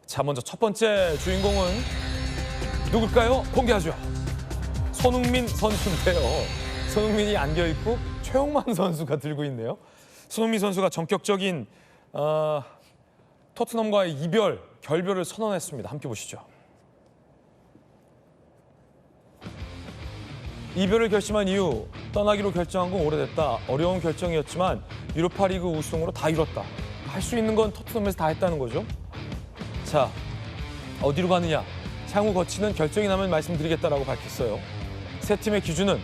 자, 먼저 첫 번째 주인공은 누굴까요? 공개하죠. 손흥민 선수인데요. 손흥민이 안겨있고 최용만 선수가 들고 있네요. 손흥민 선수가 전격적인 토트넘과의 결별을 선언했습니다. 함께 보시죠. 이별을 결심한 이후 떠나기로 결정한 건 오래됐다. 어려운 결정이었지만 유로파리그 우승으로 다 이뤘다. 할 수 있는 건 토트넘에서 다 했다는 거죠. 자, 어디로 가느냐? 향후 거치는 결정이 나면 말씀드리겠다라고 밝혔어요. 세 팀의 기준은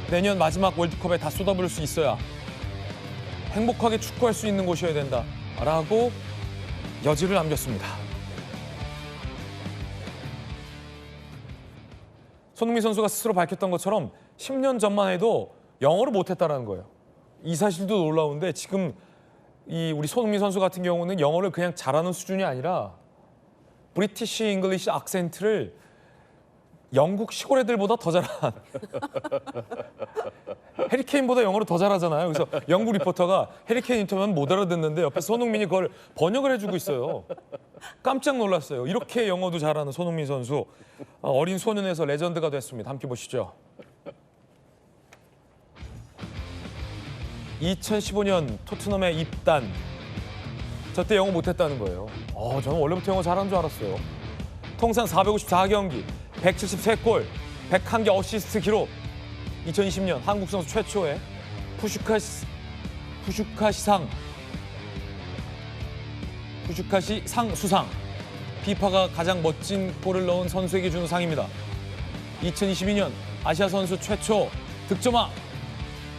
내년 마지막 월드컵에 다 쏟아부을 수 있어야 행복하게 축구할 수 있는 곳이어야 된다라고 여지를 남겼습니다. 손흥민 선수가 스스로 밝혔던 것처럼 10년 전만 해도 영어를 못했다는 거예요. 이 사실도 놀라운데 지금 우리 손흥민 선수 같은 경우는 영어를 그냥 잘하는 수준이 아니라 브리티시 잉글리시 악센트를 영국 시골 애들보다 더 잘한 해리케인보다 영어를 더 잘하잖아요. 그래서 영국 리포터가 해리케인 인터뷰하면 못 알아듣는데 옆에 손흥민이 그걸 번역을 해주고 있어요. 깜짝 놀랐어요. 이렇게 영어도 잘하는 손흥민 선수. 어린 소년에서 레전드가 됐습니다. 함께 보시죠. 2015년 토트넘에 입단. 저 때 영어 못했다는 거예요. 저는 원래부터 영어 잘하는 줄 알았어요. 통산 454경기, 173골, 101개 어시스트 기록. 2020년 한국 선수 최초의 푸슈카시상 수상. 피파가 가장 멋진 골을 넣은 선수에게 주는 상입니다. 2022년 아시아 선수 최초 득점왕,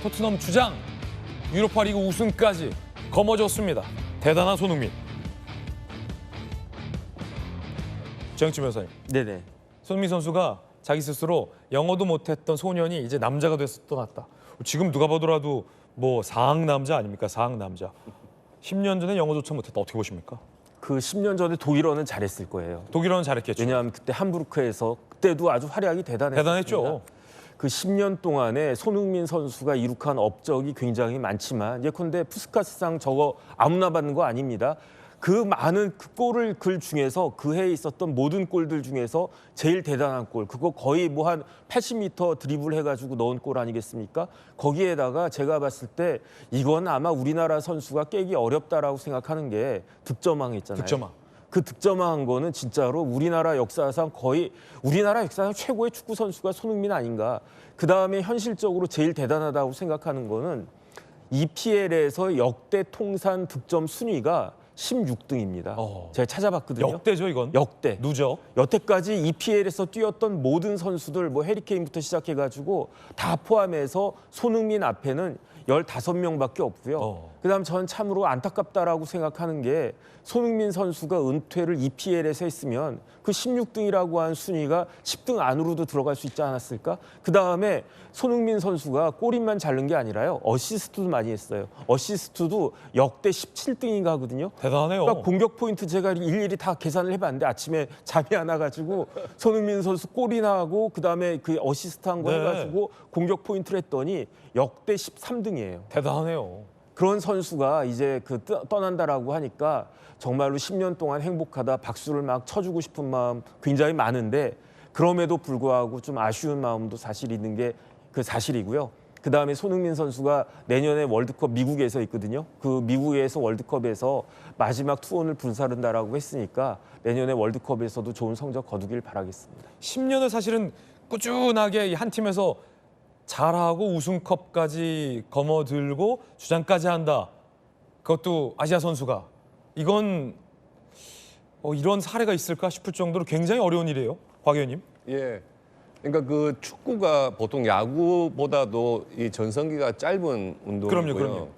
토트넘 주장, 유로파리그 우승까지 거머쥐었습니다. 대단한 손흥민. 정치 변호사님. 네네. 손흥민 선수가 자기 스스로 영어도 못했던 소년이 이제 남자가 돼서 떠났다. 지금 누가 보더라도 뭐 상남자 아닙니까? 상남자. 10년 전에 영어조차 못했다. 어떻게 보십니까? 그 10년 전에 독일어는 잘했을 거예요. 독일어는 잘했겠죠. 왜냐하면 그때 함부르크에서 그때도 아주 활약이 대단했죠. 그 10년 동안에 손흥민 선수가 이룩한 업적이 굉장히 많지만 예컨대 푸스카스상 저거 아무나 받는 거 아닙니다. 그 많은 그 골을 중에서 그 해에 있었던 모든 골들 중에서 제일 대단한 골, 그거 거의 뭐 한 80m 드리블 해가지고 넣은 골 아니겠습니까? 거기에다가 제가 봤을 때 이건 아마 우리나라 선수가 깨기 어렵다라고 생각하는 게 득점왕 있잖아요. 득점왕. 그 득점왕 거는 진짜로 우리나라 역사상 최고의 축구 선수가 손흥민 아닌가. 그 다음에 현실적으로 제일 대단하다고 생각하는 거는 EPL에서 역대 통산 득점 순위가 16등입니다. 제가 찾아봤거든요. 역대죠, 이건. 역대. 누적. 여태까지 여태까지 EPL에서 뛰었던 모든 선수들, 뭐 해리케인부터 시작해가지고 다 포함해서 손흥민 앞에는 15명밖에 없고요. 그다음 저는 참으로 안타깝다라고 생각하는 게 손흥민 선수가 은퇴를 EPL에서 했으면 그 16등이라고 한 순위가 10등 안으로도 들어갈 수 있지 않았을까? 그다음에 손흥민 선수가 골인만 잘 넣은 게 아니라요. 어시스트도 많이 했어요. 어시스트도 역대 17등인가 하거든요. 대단하네요. 그러니까 공격 포인트 제가 일일이 다 계산을 해봤는데 아침에 잠이 안 와가지고 손흥민 선수 골이나 하고 그다음에 그 어시스트 한 거 네. 해가지고 공격 포인트를 했더니 역대 13등이에요. 대단하네요. 그런 선수가 이제 떠난다라고 하니까 정말로 10년 동안 행복하다 박수를 막 쳐주고 싶은 마음 굉장히 많은데 그럼에도 불구하고 좀 아쉬운 마음도 사실 있는 게 그 사실이고요. 그다음에 손흥민 선수가 내년에 월드컵 미국에서 있거든요. 그 미국에서 월드컵에서 마지막 투혼을 불사른다라고 했으니까 내년에 월드컵에서도 좋은 성적 거두길 바라겠습니다. 10년을 사실은 꾸준하게 한 팀에서 잘하고 우승컵까지 거머들고 주장까지 한다. 그것도 아시아 선수가. 이건 이런 사례가 있을까 싶을 정도로 굉장히 어려운 일이에요. 박 의원님. 예. 그러니까 그 축구가 보통 야구보다도 이 전성기가 짧은 운동이고요. 그럼요.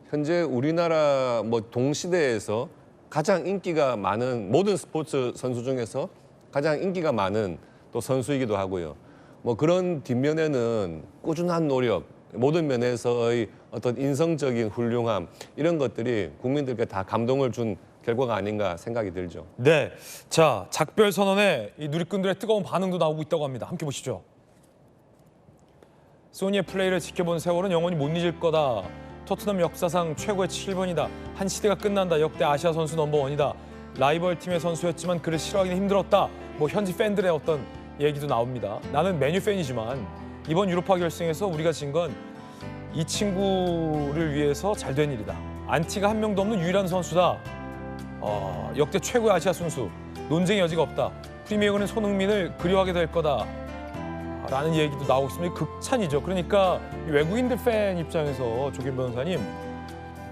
현재 우리나라 뭐 동시대에서 가장 인기가 많은 모든 스포츠 선수 중에서 가장 인기가 많은 또 선수이기도 하고요. 뭐 그런 뒷면에는 꾸준한 노력, 모든 면에서의 어떤 인성적인 훌륭함 이런 것들이 국민들께 다 감동을 준 결과가 아닌가 생각이 들죠. 네, 자 작별 선언에 이 누리꾼들의 뜨거운 반응도 나오고 있다고 합니다. 함께 보시죠. 소니의 플레이를 지켜본 세월은 영원히 못 잊을 거다. 토트넘 역사상 최고의 7번이다. 한 시대가 끝난다. 역대 아시아 선수 넘버원이다. 라이벌 팀의 선수였지만 그를 싫어하기는 힘들었다. 뭐 현지 팬들의 어떤 얘기도 나옵니다. 나는 맨유 팬이지만 이번 유로파 결승에서 우리가 진 건 이 친구를 위해서 잘 된 일이다. 안티가 한 명도 없는 유일한 선수다. 역대 최고의 아시아 선수. 논쟁의 여지가 없다. 프리미어리그는 손흥민을 그리워하게 될 거다. 라는 얘기도 나오고 있습니다. 극찬이죠. 그러니까 외국인들 팬 입장에서 조규현 변호사님,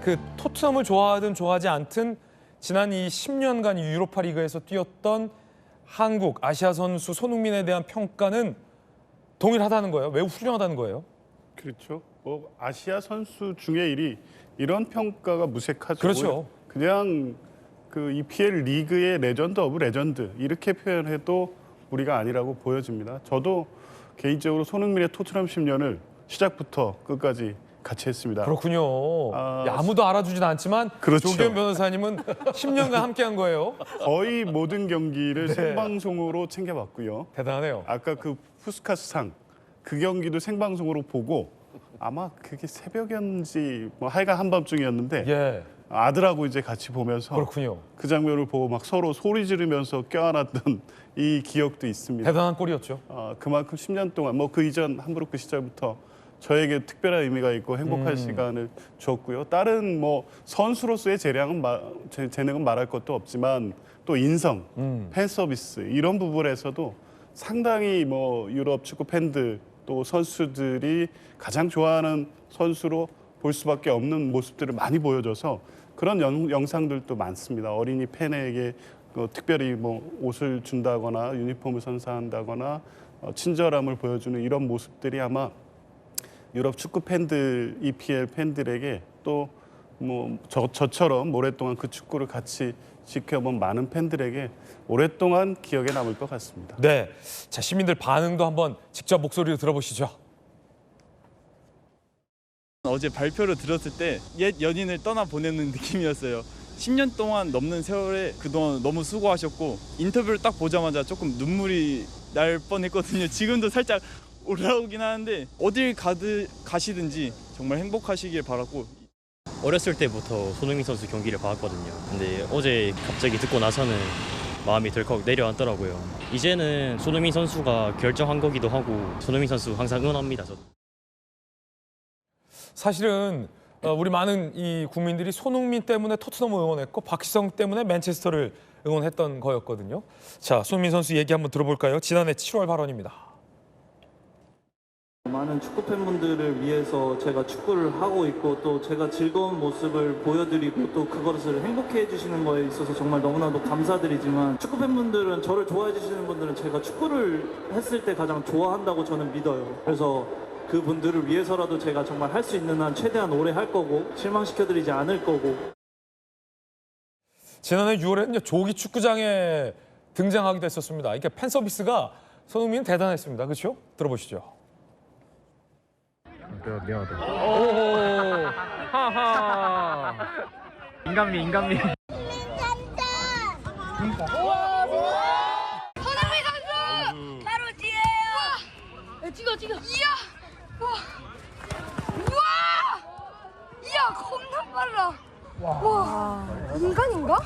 그 토트넘을 좋아하든 좋아하지 않든 지난 이 10년간 이 유로파 리그에서 뛰었던 한국 아시아 선수 손흥민에 대한 평가는 동일하다는 거예요. 매우 훌륭하다는 거예요. 그렇죠. 뭐 아시아 선수 중에 이런 평가가 무색하죠. 그렇죠. 그냥 그 EPL 리그의 레전드 오브 레전드 이렇게 표현해도 무리가 아니라고 보여집니다. 저도 개인적으로 손흥민의 토트넘 10년을 시작부터 끝까지 같이 했습니다. 그렇군요. 아무도 알아주진 않지만 그렇죠. 조규현 변호사님은 10년간 함께한 거예요. 거의 모든 경기를 네. 생방송으로 챙겨봤고요. 대단하네요. 아까 그 푸스카스상 그 경기도 생방송으로 보고 아마 그게 새벽이었는지 뭐 하여간 한밤중이었는데 예, 아들하고 이제 같이 보면서 그렇군요. 그 장면을 보고 막 서로 소리 지르면서 껴안았던 이 기억도 있습니다. 대단한 골이었죠. 그만큼 10년 동안 뭐 그 이전 함부르크 시절부터 저에게 특별한 의미가 있고 행복한 시간을 줬고요. 다른 뭐 선수로서의 재능은 말할 것도 없지만 또 인성, 팬 서비스 이런 부분에서도 상당히 뭐 유럽 축구 팬들 또 선수들이 가장 좋아하는 선수로 볼 수밖에 없는 모습들을 많이 보여줘서 그런 영상들도 많습니다. 어린이 팬에게 특별히 뭐 옷을 준다거나 유니폼을 선사한다거나 친절함을 보여주는 이런 모습들이 아마 유럽 축구 팬들, EPL 팬들에게 또 뭐 저처럼 오랫동안 그 축구를 같이 지켜본 많은 팬들에게 오랫동안 기억에 남을 것 같습니다. 네, 자 시민들 반응도 한번 직접 목소리로 들어보시죠. 어제 발표를 들었을 때 옛 연인을 떠나보내는 느낌이었어요. 10년 동안 넘는 세월에 그동안 너무 수고하셨고 인터뷰를 딱 보자마자 조금 눈물이 날 뻔했거든요. 지금도 살짝 올라오긴 하는데 어딜 가시든지 정말 행복하시길 바라고. 어렸을 때부터 손흥민 선수 경기를 봐왔거든요. 근데 어제 갑자기 듣고 나서는 마음이 덜컥 내려앉더라고요. 이제는 손흥민 선수가 결정한 거기도 하고 손흥민 선수 항상 응원합니다. 저도. 사실은 우리 많은 이 국민들이 손흥민 때문에 토트넘을 응원했고 박지성 때문에 맨체스터를 응원했던 거였거든요. 자, 손흥민 선수 얘기 한번 들어볼까요? 지난해 7월 발언입니다. 많은 축구 팬분들을 위해서 제가 축구를 하고 있고 또 제가 즐거운 모습을 보여드리고 또 그것을 행복해 해주시는 거에 있어서 정말 너무나도 감사드리지만 축구 팬분들은 저를 좋아해 주시는 분들은 제가 축구를 했을 때 가장 좋아한다고 저는 믿어요. 그래서 그분들을 위해서라도 제가 정말 할 수 있는 한 최대한 오래 할 거고 실망시켜드리지 않을 거고. 지난해 6월에는요 조기 축구장에 등장하기도 했었습니다. 이게 팬 서비스가 손흥민은 대단했습니다. 그렇죠? 들어보시죠. 내가 미안하다. 오, 하하. 인간미. 손흥민 선수 바로 뒤에요. 찍어. 이야, 우와, 이야, 겁나 빨라. 와, 인간인가?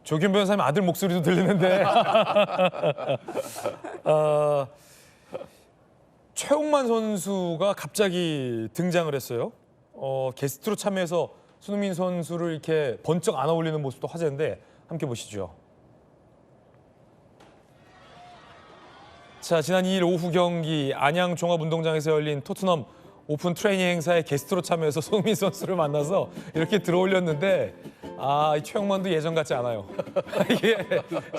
조규현 변호사님 아들 목소리도 들리는데 최홍만 선수가 갑자기 등장을 했어요. 게스트로 참여해서 손흥민 선수를 이렇게 번쩍 안아 올리는 모습도 화제인데 함께 보시죠. 자, 지난 2일 오후 경기 안양 종합운동장에서 열린 토트넘 오픈 트레이닝 행사에 게스트로 참여해서 손흥민 선수를 만나서 이렇게 들어올렸는데 이 최영만도 예전 같지 않아요. 이게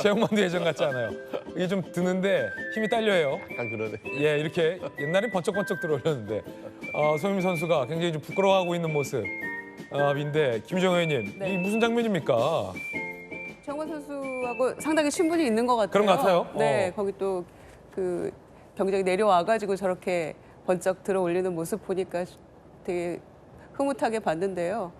최영만도 예전 같지 않아요. 이게 좀 드는데 힘이 딸려요. 약간 그러네. 예, 이렇게 옛날엔 번쩍번쩍 들어올렸는데 손흥민 선수가 굉장히 좀 부끄러워하고 있는 모습인데 김정호 의원님, 네. 이게 무슨 장면입니까? 최홍만 선수하고 상당히 친분이 있는 것 같아요. 그런 것 같아요? 네, 거기 또 그 경기장에 내려와가지고 저렇게 번쩍 들어올리는 모습 보니까 되게 흐뭇하게 봤는데요.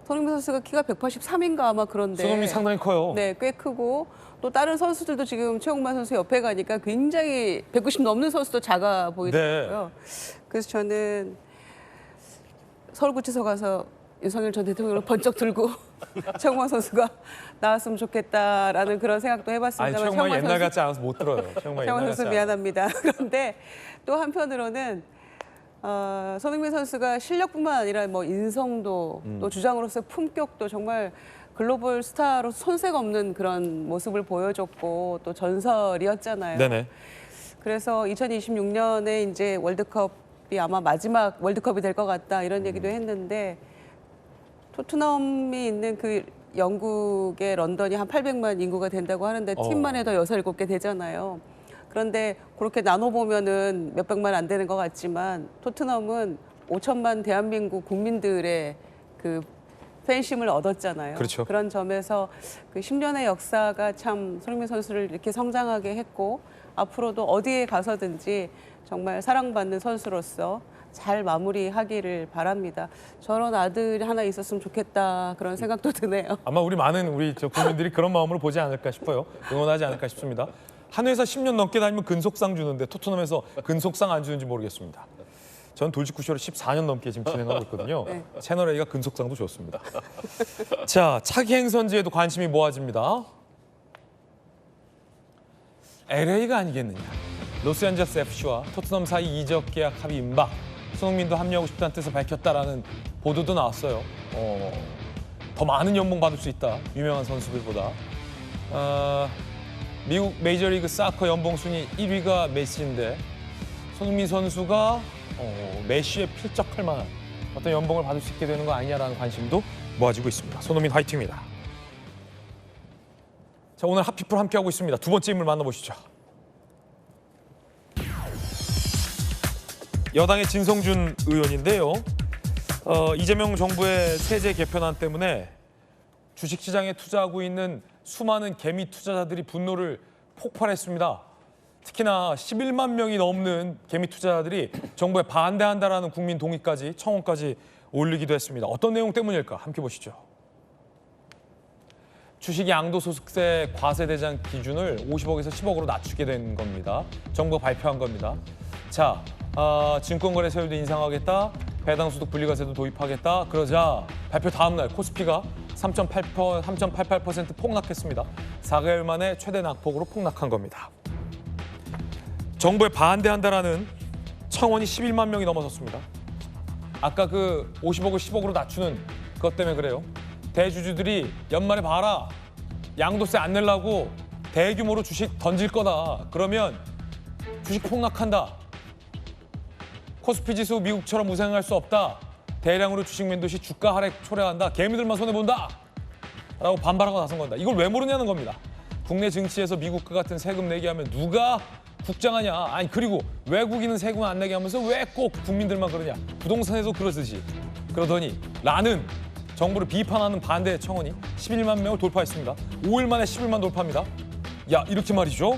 손흥민 선수가 키가 183인가 아마 그런데 손흥민이 상당히 커요. 네, 꽤 크고 또 다른 선수들도 지금 최홍만 선수 옆에 가니까 굉장히 190 넘는 선수도 작아 보이더라고요. 그래서 저는 서울구치소 가서 윤석열 전 대통령을 번쩍 들고 최홍만 선수가 나왔으면 좋겠다라는 그런 생각도 아니 해봤습니다만 최홍만이 옛날 선수, 같지 않아서 못 들어요. 최홍만 최홍만 옛날 선수 같지 미안합니다. 그런데 또 한편으로는 손흥민 선수가 실력뿐만 아니라 뭐 인성도 또 주장으로서의 품격도 정말 글로벌 스타로 손색 없는 그런 모습을 보여줬고 또 전설이었잖아요. 네네. 그래서 2026년에 이제 월드컵이 아마 마지막 월드컵이 될 것 같다 이런 얘기도 했는데 토트넘이 있는 그 영국의 런던이 한 800만 인구가 된다고 하는데 팀만 해도 6, 7개 되잖아요. 그런데 그렇게 나눠보면은 몇백만 안 되는 것 같지만 토트넘은 5천만 대한민국 국민들의 그 팬심을 얻었잖아요. 그렇죠. 그런 점에서 그 10년의 역사가 참 손흥민 선수를 이렇게 성장하게 했고 앞으로도 어디에 가서든지 정말 사랑받는 선수로서 잘 마무리하기를 바랍니다. 저런 아들이 하나 있었으면 좋겠다 그런 생각도 드네요. 아마 우리 많은 우리 저 국민들이 그런 마음으로 보지 않을까 싶어요. 응원하지 않을까 싶습니다. 한 회사 10년 넘게 다니면 근속상 주는데 토트넘에서 근속상 안 주는지 모르겠습니다. 전 돌직구쇼를 14년 넘게 지금 진행하고 있거든요. 네. 채널 A가 근속상도 줬습니다. 자, 차기 행선지에도 관심이 모아집니다. LA가 아니겠느냐. 로스앤젤레스 FC와 토트넘 사이 이적 계약 합의 임박. 손흥민도 합류하고 싶다는 뜻을 밝혔다라는 보도도 나왔어요. 더 많은 연봉 받을 수 있다. 유명한 선수들보다. 미국 메이저리그 사커 연봉 순위 1위가 메시인데 손흥민 선수가 메시에 필적할 만한 어떤 연봉을 받을 수 있게 되는 거 아니냐라는 관심도 모아지고 있습니다. 손흥민 화이팅입니다. 자, 오늘 핫피플 함께하고 있습니다. 두 번째 인물 만나보시죠. 여당의 진성준 의원인데요. 이재명 정부의 세제 개편안 때문에 주식시장에 투자하고 있는 수많은 개미 투자자들이 분노를 폭발했습니다. 특히나 11만 명이 넘는 개미 투자자들이 정부에 반대한다라는 국민 동의까지 청원까지 올리기도 했습니다. 어떤 내용 때문일까? 함께 보시죠. 주식 양도소득세 과세대상 기준을 50억에서 10억으로 낮추게 된 겁니다. 정부가 발표한 겁니다. 자, 증권거래세율도 인상하겠다. 배당소득 분리과세도 도입하겠다. 그러자 발표 다음 날 코스피가 3.88% 폭락했습니다. 4개월 만에 최대 낙폭으로 폭락한 겁니다. 정부에 반대한다라는 청원이 11만 명이 넘어섰습니다. 아까 그 50억을 10억으로 낮추는 그것 때문에 그래요. 대주주들이 연말에 봐라. 양도세 안 내려고 대규모로 주식 던질 거다. 그러면 주식 폭락한다. 코스피 지수 미국처럼 우상할 수 없다. 대량으로 주식 매도시 주가 하락 초래한다. 개미들만 손해본다. 라고 반발하고 나선 겁니다. 이걸 왜 모르냐는 겁니다. 국내 증시에서 미국과 같은 세금 내게 하면 누가 국장하냐. 아니 그리고 외국인은 세금 안 내게 하면서 왜 꼭 국민들만 그러냐. 부동산에도 그러듯이. 그러더니 라는 정부를 비판하는 반대 청원이 11만 명을 돌파했습니다. 5일 만에 11만 돌파입니다. 야 이렇게 말이죠.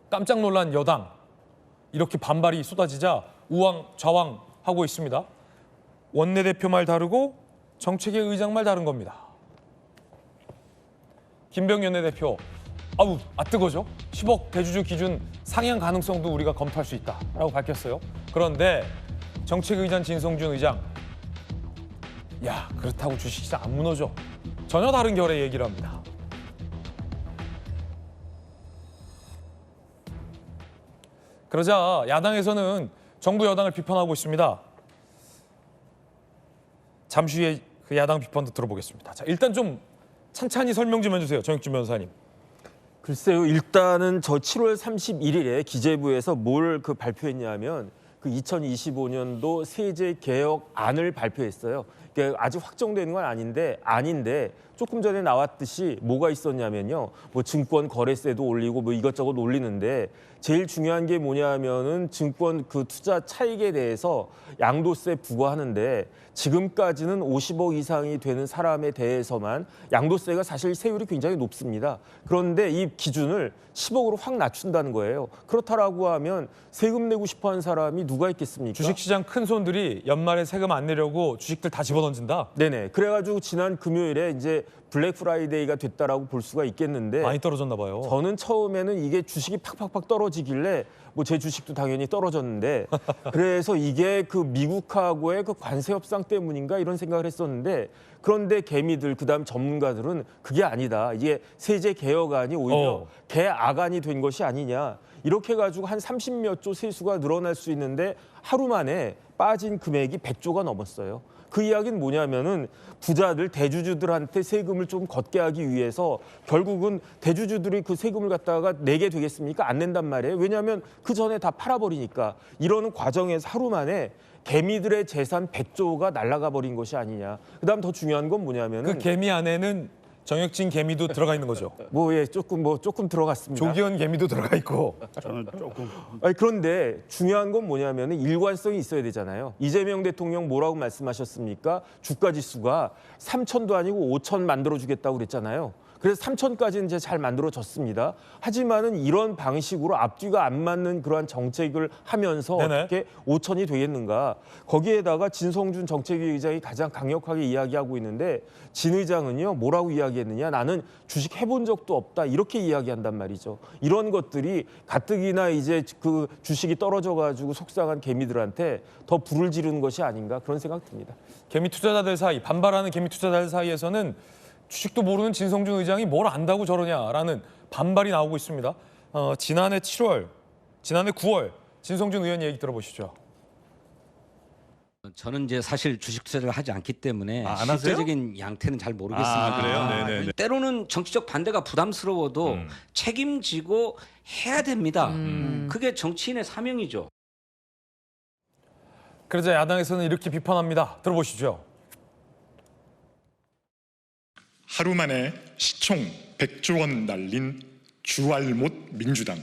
깜짝 놀란 여당. 이렇게 반발이 쏟아지자 우왕좌왕하고 있습니다. 원내대표 말 다르고 정책위 의장 말 다른 겁니다. 김병연 원내대표, 뜨거죠? 10억 대주주 기준 상향 가능성도 우리가 검토할 수 있다라고 밝혔어요. 그런데 정책위 의장 진성준 의장, 야 그렇다고 주식시장 안 무너져. 전혀 다른 결의 얘기를 합니다. 그러자 야당에서는 정부 여당을 비판하고 있습니다. 잠시 후에 그 야당 비판도 들어보겠습니다. 자, 일단 좀 찬찬히 설명 좀 해주세요. 정익준 변호사님. 글쎄요. 일단은 저 7월 31일에 기재부에서 뭘 발표했냐면 그 2025년도 세제 개혁안을 발표했어요. 아직 확정되는 건 아닌데 조금 전에 나왔듯이 뭐가 있었냐면요. 뭐 증권 거래세도 올리고 뭐 이것저것 올리는데 제일 중요한 게 뭐냐면은 증권 그 투자 차익에 대해서 양도세 부과하는데 지금까지는 50억 이상이 되는 사람에 대해서만 양도세가 사실 세율이 굉장히 높습니다. 그런데 이 기준을 10억으로 확 낮춘다는 거예요. 그렇다라고 하면 세금 내고 싶어하는 사람이 누가 있겠습니까? 주식시장 큰 손들이 연말에 세금 안 내려고 주식들 다 집어넣는 던진다. 네네. 그래가지고 지난 금요일에 이제 블랙 프라이데이가 됐다라고 볼 수가 있겠는데 많이 떨어졌나 봐요. 저는 처음에는 이게 주식이 팍팍팍 떨어지길래 뭐 제 주식도 당연히 떨어졌는데 그래서 이게 그 미국하고의 그 관세 협상 때문인가 이런 생각을 했었는데 그런데 개미들 그다음 전문가들은 그게 아니다. 이게 세제 개혁안이 오히려 개악안이 된 것이 아니냐. 이렇게 해가지고 한 30몇 조 세수가 늘어날 수 있는데 하루 만에 빠진 금액이 100조가 넘었어요. 그 이야기는 뭐냐면은 부자들 대주주들한테 세금을 좀 걷게 하기 위해서 결국은 대주주들이 그 세금을 갖다가 내게 되겠습니까? 안 낸단 말이에요. 왜냐하면 그 전에 다 팔아버리니까. 이러는 과정에서 하루 만에 개미들의 재산 100조가 날아가 버린 것이 아니냐. 그다음 더 중요한 건 뭐냐면은 그 개미 안에는 정혁진 개미도 들어가 있는 거죠. 조금 들어갔습니다. 조기현 개미도 들어가 있고. 저는 조금 아니, 그런데 중요한 건 뭐냐면 일관성이 있어야 되잖아요. 이재명 대통령 뭐라고 말씀하셨습니까? 주가 지수가 3천도 아니고 5천 만들어주겠다고 그랬잖아요. 그래서 3천까지는 이제 잘 만들어졌습니다. 하지만은 이런 방식으로 앞뒤가 안 맞는 그러한 정책을 하면서 네네. 어떻게 5천이 되겠는가? 거기에다가 진성준 정책위 의장이 가장 강력하게 이야기하고 있는데 진 의장은요 뭐라고 이야기했느냐? 나는 주식 해본 적도 없다 이렇게 이야기한단 말이죠. 이런 것들이 가뜩이나 이제 그 주식이 떨어져가지고 속상한 개미들한테 더 불을 지르는 것이 아닌가 그런 생각 듭니다. 개미 투자자들 사이, 반발하는 개미 투자자들 사이에서는 주식도 모르는 진성준 의장이 뭘 안다고 저러냐라는 반발이 나오고 있습니다. 지난해 7월, 지난해 9월 진성준 의원 얘기 들어보시죠. 저는 이제 사실 주식 투자를 하지 않기 때문에 안 하세요? 실제적인 양태는 잘 모르겠습니다. 그래요? 네네네. 때로는 정치적 반대가 부담스러워도 책임지고 해야 됩니다. 그게 정치인의 사명이죠. 그러자 야당에서는 이렇게 비판합니다. 들어보시죠. 하루 만에 시총 100조 원 날린 주알못 민주당.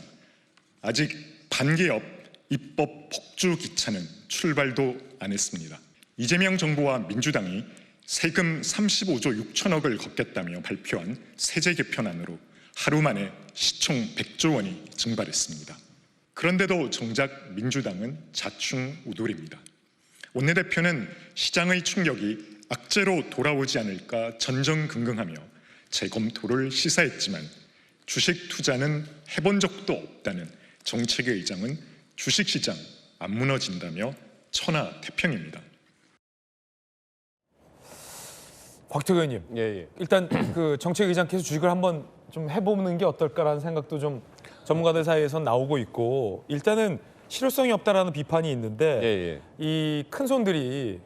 아직 반개업 입법 폭주 기차는 출발도 안 했습니다. 이재명 정부와 민주당이 세금 35조 6천억을 걷겠다며 발표한 세제 개편안으로 하루 만에 시총 100조 원이 증발했습니다. 그런데도 정작 민주당은 자충우돌입니다. 원내대표는 시장의 충격이 악재로 돌아오지 않을까 전전긍긍하며 재검토를 시사했지만 주식 투자는 해본 적도 없다는 정책의 의장은 주식시장 안 무너진다며 천하태평입니다. 곽태규 의원님, 예. 일단 그 정책 의장께서 주식을 한번 좀 해보는 게 어떨까라는 생각도 좀 전문가들 사이에선 나오고 있고 일단은 실효성이 없다라는 비판이 있는데 이 큰 손들이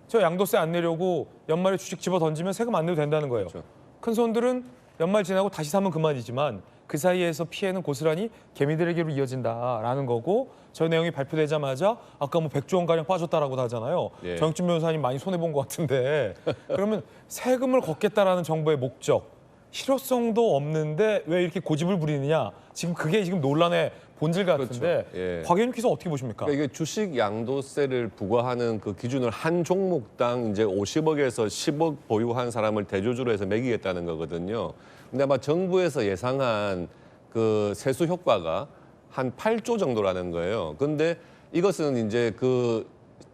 저 양도세 안 내려고 연말에 주식 집어 던지면 세금 안 내도 된다는 거예요. 그렇죠. 큰 손들은 연말 지나고 다시 사면 그만이지만 그 사이에서 피해는 고스란히 개미들에게로 이어진다라는 거고 저 내용이 발표되자마자 아까 뭐 100조 원가량 빠졌다라고 하잖아요. 예. 정혁준 변호사님 많이 손해본 것 같은데 그러면 세금을 걷겠다라는 정부의 목적 실효성도 없는데 왜 이렇게 고집을 부리느냐 지금 그게 지금 논란의 본질 같은데 그렇죠. 예. 곽 의원님께서 어떻게 보십니까? 그러니까 이게 주식 양도세를 부과하는 그 기준을 한 종목당 이제 50억에서 10억 보유한 사람을 대조주로 해서 매기겠다는 거거든요. 근데 아마 정부에서 예상한 그 세수 효과가 한 8조 정도라는 거예요. 근데 이것은 이제 그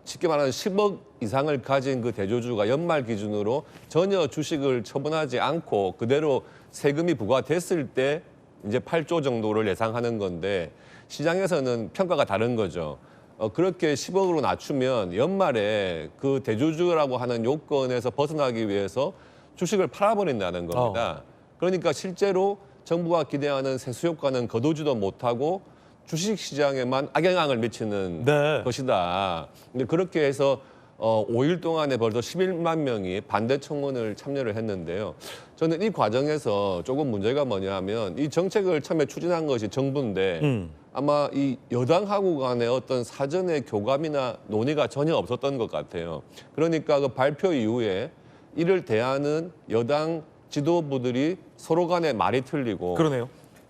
쉽게 말하는 10억 이상을 가진 그 대조주가 연말 기준으로 전혀 주식을 처분하지 않고 그대로 세금이 부과됐을 때 이제 8조 정도를 예상하는 건데 시장에서는 평가가 다른 거죠. 그렇게 10억으로 낮추면 연말에 그 대주주라고 하는 요건에서 벗어나기 위해서 주식을 팔아버린다는 겁니다. 그러니까 실제로 정부가 기대하는 세수 효과는 거두지도 못하고 주식 시장에만 악영향을 미치는 것이다. 근데 그렇게 해서 5일 동안에 벌써 11만 명이 반대 청원을 참여를 했는데요. 저는 이 과정에서 조금 문제가 뭐냐 하면 이 정책을 처음에 추진한 것이 정부인데 아마 이 여당하고 간의 어떤 사전의 교감이나 논의가 전혀 없었던 것 같아요. 그러니까 그 발표 이후에 이를 대하는 여당 지도부들이 서로 간에 말이 틀리고 그러네요.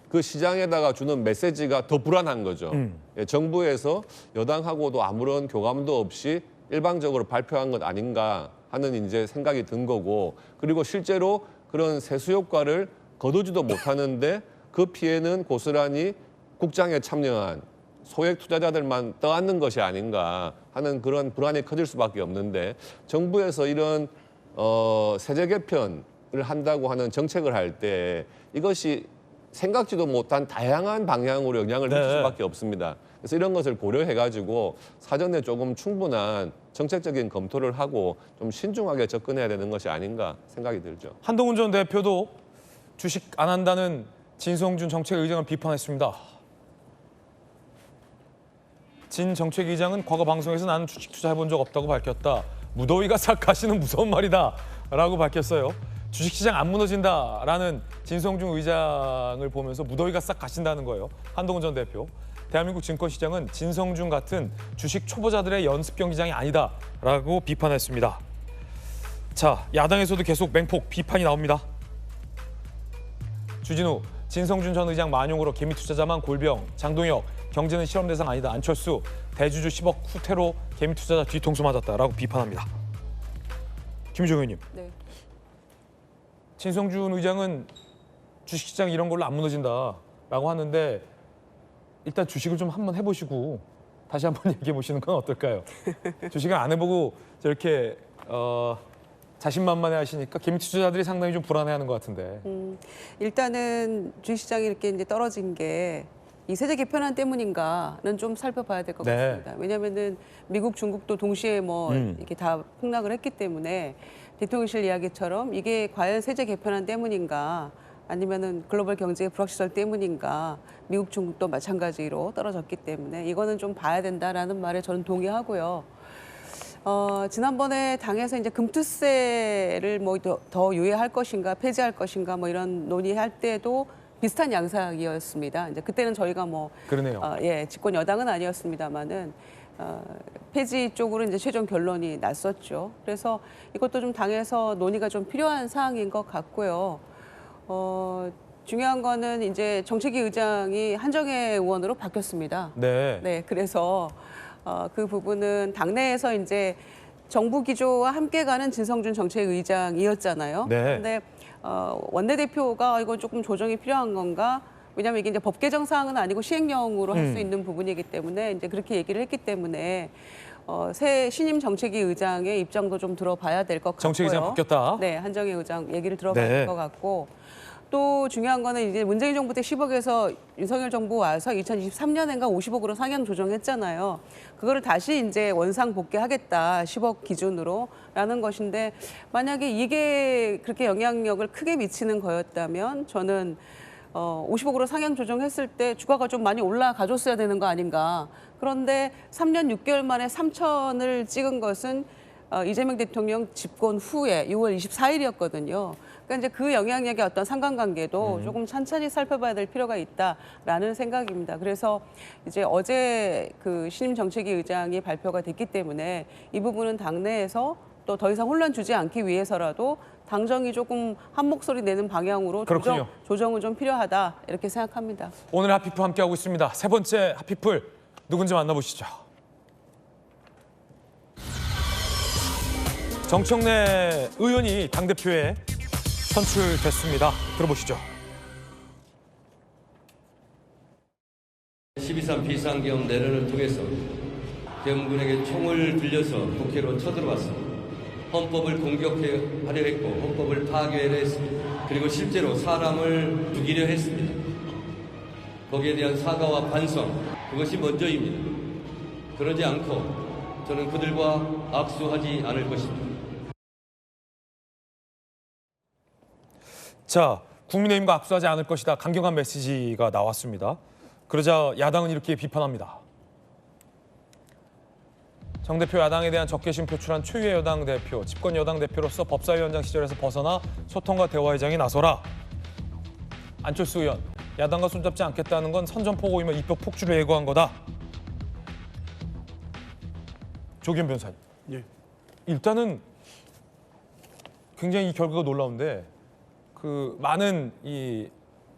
그 시장에다가 주는 메시지가 더 불안한 거죠. 예, 정부에서 여당하고도 아무런 교감도 없이 일방적으로 발표한 것 아닌가 하는 이제 생각이 든 거고 그리고 실제로 그런 세수 효과를 거두지도 못하는데 그 피해는 고스란히 국장에 참여한 소액 투자자들만 떠안는 것이 아닌가 하는 그런 불안이 커질 수밖에 없는데 정부에서 이런 세제 개편을 한다고 하는 정책을 할 때 이것이 생각지도 못한 다양한 방향으로 영향을 미칠 수밖에 없습니다. 그래서 이런 것을 고려해가지고 사전에 조금 충분한 정책적인 검토를 하고 좀 신중하게 접근해야 되는 것이 아닌가 생각이 들죠. 한동훈 전 대표도 주식 안 한다는 진성준 정책의장을 비판했습니다. 진 정책의장은 과거 방송에서 나는 주식 투자해본 적 없다고 밝혔다. 무더위가 싹 가시는 무서운 말이다 라고 밝혔어요. 주식시장 안 무너진다라는 진성준 의장을 보면서 무더위가 싹 가신다는 거예요. 한동훈 전 대표. 대한민국 증권시장은 진성준 같은 주식 초보자들의 연습 경기장이 아니다라고 비판했습니다. 자, 야당에서도 계속 맹폭 비판이 나옵니다. 주진우, 진성준 전 의장 만용으로 개미 투자자만 골병, 장동혁, 경제는 실험 대상 아니다. 안철수, 대주주 10억 후퇴로 개미 투자자 뒤통수 맞았다라고 비판합니다. 김희정 의원님. 네. 진성준 의장은 주식시장 이런 걸로 안 무너진다라고 하는데 일단 주식을 좀 한번 해보시고 다시 한번 얘기해 보시는 건 어떨까요? 주식을 안 해보고 저렇게 자신만만해 하시니까 개미 투자자들이 상당히 좀 불안해하는 것 같은데. 일단은 주식시장이 이렇게 이제 떨어진 게 이 세제 개편안 때문인가는 좀 살펴봐야 될 것 네. 같습니다. 왜냐하면은 미국, 중국도 동시에 뭐 이렇게 다 폭락을 했기 때문에 대통령실 이야기처럼 이게 과연 세제 개편안 때문인가 아니면은 글로벌 경제의 불확실성 때문인가 미국, 중국도 마찬가지로 떨어졌기 때문에 이거는 좀 봐야 된다라는 말에 저는 동의하고요. 지난번에 당에서 이제 금투세를 뭐 더 유예할 것인가 폐지할 것인가 뭐 이런 논의할 때도 비슷한 양상이었습니다. 이제 그때는 저희가 뭐 그러네요. 집권 여당은 아니었습니다만은 폐지 쪽으로 이제 최종 결론이 났었죠. 그래서 이것도 좀 당에서 논의가 좀 필요한 사항인 것 같고요. 중요한 거는 이제 정책위 의장이 한정혜 의원으로 바뀌었습니다. 네. 그래서 그 부분은 당내에서 이제 정부 기조와 함께 가는 진성준 정책의장이었잖아요. 네. 그런데 원내대표가 이거 조금 조정이 필요한 건가? 왜냐하면 이게 이제 법 개정 사항은 아니고 시행령으로 할 수 있는 부분이기 때문에 이제 그렇게 얘기를 했기 때문에 새 신임 정책위 의장의 입장도 좀 들어봐야 될 것 같고요. 정책위장 바뀌었다. 네, 한정혜 의장 얘기를 들어봐야 네. 될 것 같고 또 중요한 거는 이제 문재인 정부 때 10억에서 윤석열 정부 와서 2023년엔가 50억으로 상향 조정했잖아요. 그거를 다시 이제 원상 복귀하겠다 10억 기준으로라는 것인데 만약에 이게 그렇게 영향력을 크게 미치는 거였다면 저는 50억으로 상향 조정했을 때 주가가 좀 많이 올라가줬어야 되는 거 아닌가. 그런데 3년 6개월 만에 3천을 찍은 것은 이재명 대통령 집권 후에 6월 24일이었거든요. 그러니까 이제 그 영향력의 어떤 상관관계도 조금 천천히 살펴봐야 될 필요가 있다라는 생각입니다. 그래서 이제 어제 그 신임 정책위 의장이 발표가 됐기 때문에 이 부분은 당내에서 또 더 이상 혼란 주지 않기 위해서라도 당정이 조금 한 목소리 내는 방향으로 조정은 좀 필요하다 이렇게 생각합니다. 오늘 핫피플 함께하고 있습니다. 세 번째 핫피플 누군지 만나보시죠. 정청래 의원이 당대표에 선출됐습니다. 들어보시죠. 12.3 비상경 내란을 통해서 대원군에게 총을 들려서 국회로 쳐들어왔습니다. 헌법을 공격하려 했고 헌법을 파괴하려 했습니다. 그리고 실제로 사람을 죽이려 했습니다. 거기에 대한 사과와 반성, 그것이 먼저입니다. 그러지 않고 저는 그들과 악수하지 않을 것입니다. 자, 국민의힘과 악수하지 않을 것이다. 강경한 메시지가 나왔습니다. 그러자 야당은 이렇게 비판합니다. 정 대표 야당에 대한 적개심 표출한 초유의 여당 대표, 집권 여당 대표로서 법사위원장 시절에서 벗어나 소통과 대화의장에 나서라. 안철수 의원, 야당과 손잡지 않겠다는 건 선전포고이며 입법 폭주를 예고한 거다. 조기현 변호사님. 예. 일단은 굉장히 이 결과가 놀라운데 그 많은 이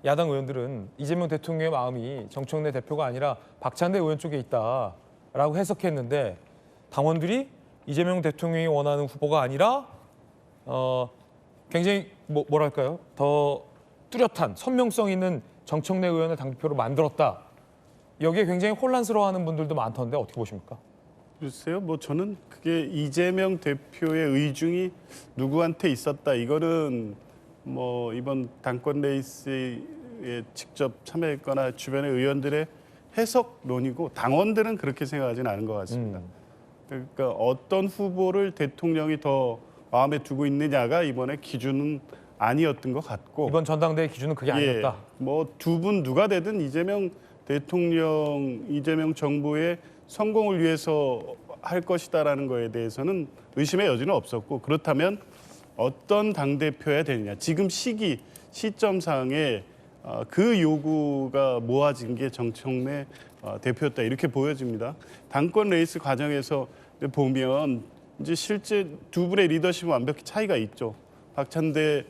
야당 의원들은 이재명 대통령의 마음이 정청래 대표가 아니라 박찬대 의원 쪽에 있다라고 해석했는데 당원들이 이재명 대통령이 원하는 후보가 아니라 굉장히 뭐랄까요? 더 뚜렷한 선명성 있는 정청래 의원을 당대표로 만들었다. 여기에 굉장히 혼란스러워하는 분들도 많던데 어떻게 보십니까? 글쎄요, 뭐 저는 그게 이재명 대표의 의중이 누구한테 있었다. 이거는 뭐 이번 당권 레이스에 직접 참여했거나 주변의 의원들의 해석론이고 당원들은 그렇게 생각하지는 않은 것 같습니다. 그러니까 어떤 후보를 대통령이 더 마음에 두고 있느냐가 이번에 기준은 아니었던 것 같고 이번 전당대회 기준은 그게 아니었다. 뭐 두 분 누가 되든 이재명 대통령, 이재명 정부의 성공을 위해서 할 것이다라는 거에 대해서는 의심의 여지는 없었고 그렇다면 어떤 당대표여야 되느냐. 지금 시점상에 그 요구가 모아진 게 정청래 대표였다 이렇게 보여집니다. 당권 레이스 과정에서 보면 이제 실제 두 분의 리더십은 완벽히 차이가 있죠. 박찬대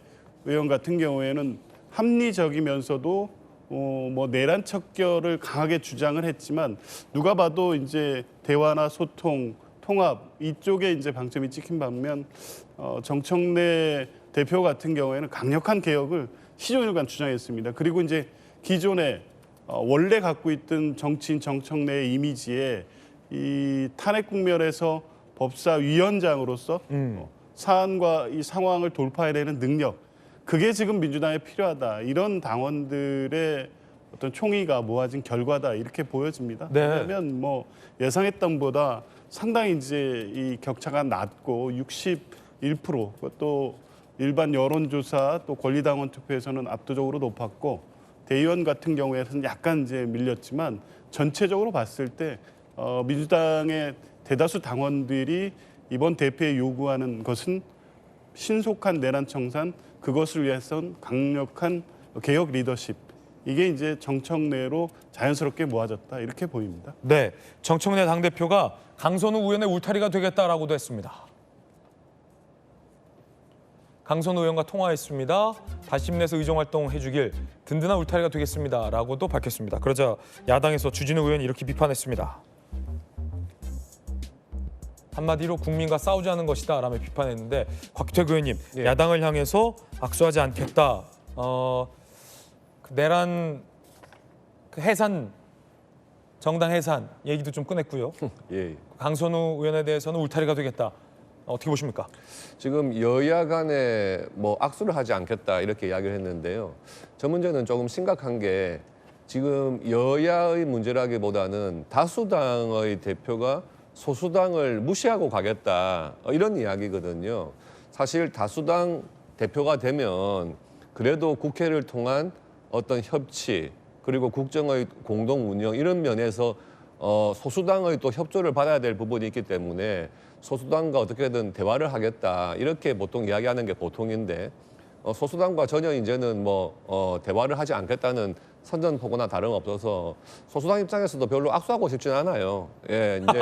의원 같은 경우에는 합리적이면서도 뭐 내란 척결을 강하게 주장을 했지만 누가 봐도 이제 대화나 소통, 통합 이쪽에 이제 방점이 찍힌 반면 정청래 대표 같은 경우에는 강력한 개혁을 시종일관 주장했습니다. 그리고 이제 기존에 원래 갖고 있던 정치인 정청래의 이미지에 이 탄핵 국면에서 법사위원장으로서 사안과 이 상황을 돌파해내는 능력, 그게 지금 민주당에 필요하다. 이런 당원들의 어떤 총의가 모아진 결과다 이렇게 보여집니다. 네. 왜냐하면 뭐 예상했던 보다 상당히 이제 이 격차가 낮고 61%, 또 일반 여론조사 또 권리당원 투표에서는 압도적으로 높았고 대의원 같은 경우에는 약간 이제 밀렸지만 전체적으로 봤을 때 민주당의 대다수 당원들이 이번 대표에 요구하는 것은 신속한 내란 청산, 그것을 위해선 강력한 개혁 리더십. 이게 이제 정청래로 자연스럽게 모아졌다 이렇게 보입니다. 네, 정청래 당대표가 강선우 의원의 울타리가 되겠다라고도 했습니다. 강선우 의원과 통화했습니다. 다시 힘내서 의정활동 해주길 든든한 울타리가 되겠습니다라고도 밝혔습니다. 그러자 야당에서 주진우 의원이 이렇게 비판했습니다. 한마디로 국민과 싸우지 않은 것이다 라며 비판했는데 곽택 의원님, 예. 야당을 향해서 악수하지 않겠다. 그 내란 그 해산, 정당 해산 얘기도 좀 꺼냈고요. 예. 강선우 의원에 대해서는 울타리가 되겠다. 어떻게 보십니까? 지금 여야 간에 뭐 악수를 하지 않겠다 이렇게 이야기를 했는데요. 저 문제는 조금 심각한 게 지금 여야의 문제라기보다는 다수당의 대표가 소수당을 무시하고 가겠다 이런 이야기거든요. 사실 다수당 대표가 되면 그래도 국회를 통한 어떤 협치 그리고 국정의 공동 운영 이런 면에서 소수당의 또 협조를 받아야 될 부분이 있기 때문에 소수당과 어떻게든 대화를 하겠다 이렇게 보통 이야기하는 게 보통인데 소수당과 전혀 이제는 뭐 대화를 하지 않겠다는 선전포고나 다름없어서 소수당 입장에서도 별로 악수하고 싶지는 않아요. 예, 이제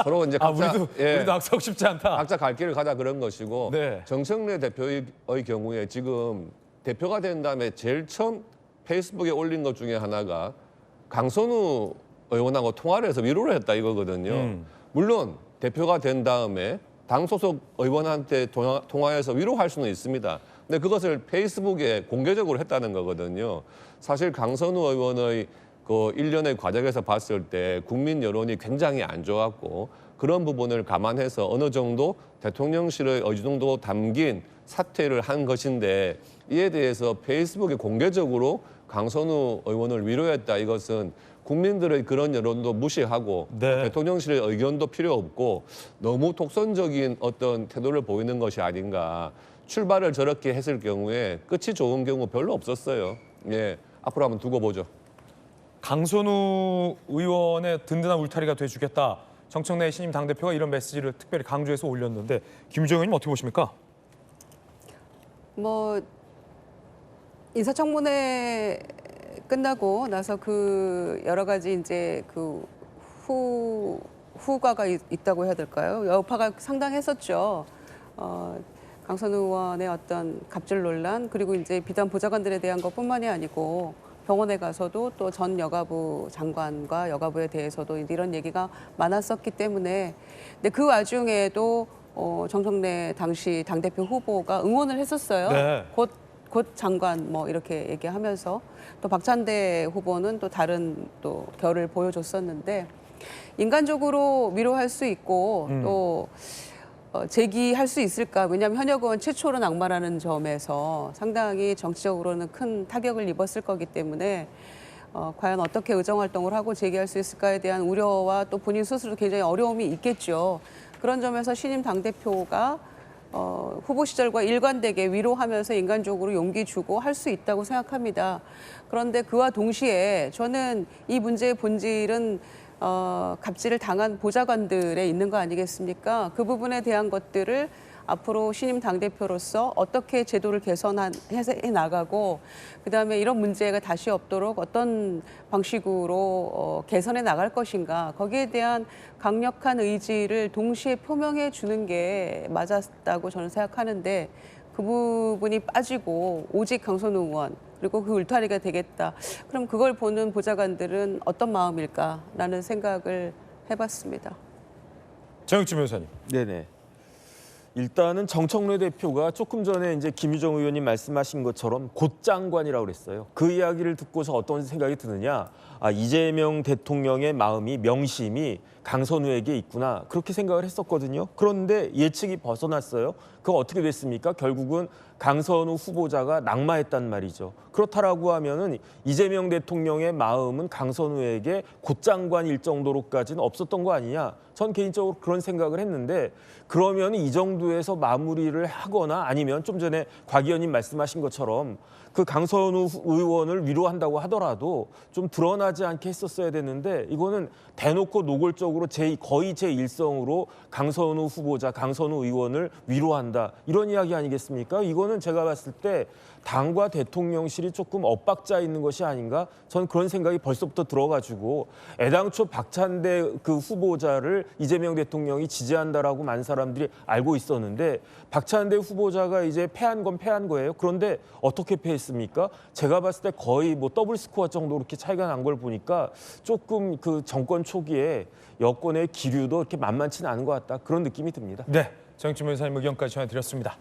서로 이제 각자 우리도 악수하고 싶지 않다. 각자 갈 길을 가자 그런 것이고 네. 정청래 대표의 경우에 지금 대표가 된 다음에 제일 처음 페이스북에 올린 것 중에 하나가 강선우 의원하고 통화를 해서 위로를 했다 이거거든요. 물론 대표가 된 다음에 당 소속 의원한테 통화해서 위로할 수는 있습니다. 근데 그것을 페이스북에 공개적으로 했다는 거거든요. 사실 강선우 의원의 그 일련의 과정에서 봤을 때 국민 여론이 굉장히 안 좋았고 그런 부분을 감안해서 어느 정도 대통령실의 의중도 담긴 사퇴를 한 것인데 이에 대해서 페이스북에 공개적으로 강선우 의원을 위로했다. 이것은 국민들의 그런 여론도 무시하고 네. 대통령실의 의견도 필요 없고 너무 독선적인 어떤 태도를 보이는 것이 아닌가. 출발을 저렇게 했을 경우에 끝이 좋은 경우 별로 없었어요. 예, 앞으로 한번 두고 보죠. 강선우 의원의 든든한 울타리가 돼주겠다. 정청래 신임 당대표가 이런 메시지를 특별히 강조해서 올렸는데 김우정 의원님 어떻게 보십니까? 뭐 인사청문회 끝나고 나서 그 여러 가지 이제 그 후과가 있다고 해야 될까요? 여파가 상당했었죠. 강선우 의원의 어떤 갑질 논란 그리고 이제 비단 보좌관들에 대한 것뿐만이 아니고 병원에 가서도 또 전 여가부 장관과 여가부에 대해서도 이런 얘기가 많았었기 때문에 근데 그 와중에도 정청래 당시 당대표 후보가 응원을 했었어요. 네. 곧 장관 뭐 이렇게 얘기하면서 또 박찬대 후보는 또 다른 또 결을 보여줬었는데 인간적으로 위로할 수 있고 또 제기할 수 있을까? 왜냐하면 현역 의원 최초로 낙마라는 점에서 상당히 정치적으로는 큰 타격을 입었을 거기 때문에 과연 어떻게 의정활동을 하고 제기할 수 있을까에 대한 우려와 또 본인 스스로 굉장히 어려움이 있겠죠. 그런 점에서 신임 당대표가 후보 시절과 일관되게 위로하면서 인간적으로 용기 주고 할 수 있다고 생각합니다. 그런데 그와 동시에 저는 이 문제의 본질은 갑질을 당한 보좌관들에 있는 거 아니겠습니까? 그 부분에 대한 것들을 앞으로 신임 당대표로서 어떻게 제도를 개선해 나가고 그다음에 이런 문제가 다시 없도록 어떤 방식으로 개선해 나갈 것인가 거기에 대한 강력한 의지를 동시에 표명해 주는 게 맞았다고 저는 생각하는데 그 부분이 빠지고 오직 강선우 의원 그리고 그 울타리가 되겠다. 그럼 그걸 보는 보좌관들은 어떤 마음일까라는 생각을 해봤습니다. 정영진 변호사님. 네네. 일단은 정청래 대표가 조금 전에 이제 김유정 의원님 말씀하신 것처럼 곧장관이라고 그랬어요. 그 이야기를 듣고서 어떤 생각이 드느냐. 아, 이재명 대통령의 마음이 명심이 강선우에게 있구나. 그렇게 생각을 했었거든요. 그런데 예측이 벗어났어요. 그거 어떻게 됐습니까? 결국은 강선우 후보자가 낙마했단 말이죠. 그렇다라고 하면은 이재명 대통령의 마음은 강선우에게 곧장관일 정도로까지는 없었던 거 아니냐. 전 개인적으로 그런 생각을 했는데 그러면 이 정도에서 마무리를 하거나 아니면 좀 전에 곽 의원님 말씀하신 것처럼 그 강선우 의원을 위로한다고 하더라도 좀 드러나지 않게 했었어야 되는데 이거는 대놓고 노골적으로 거의 제 일성으로 강선우 후보자, 강선우 의원을 위로한다. 이런 이야기 아니겠습니까? 이거는 제가 봤을 때 당과 대통령실이 조금 엇박자 있는 것이 아닌가? 전 그런 생각이 벌써부터 들어가지고 애당초 박찬대 그 후보자를 이재명 대통령이 지지한다라고 많은 사람들이 알고 있었는데 박찬대 후보자가 이제 패한 건 패한 거예요. 그런데 어떻게 패했습니까? 제가 봤을 때 거의 뭐 더블 스코어 정도 이렇게 차이가 난 걸 보니까 조금 그 정권 초기에 여권의 기류도 이렇게 만만치는 않은 것 같다. 그런 느낌이 듭니다. 네, 정영진 변호사님 의견까지 전해드렸습니다.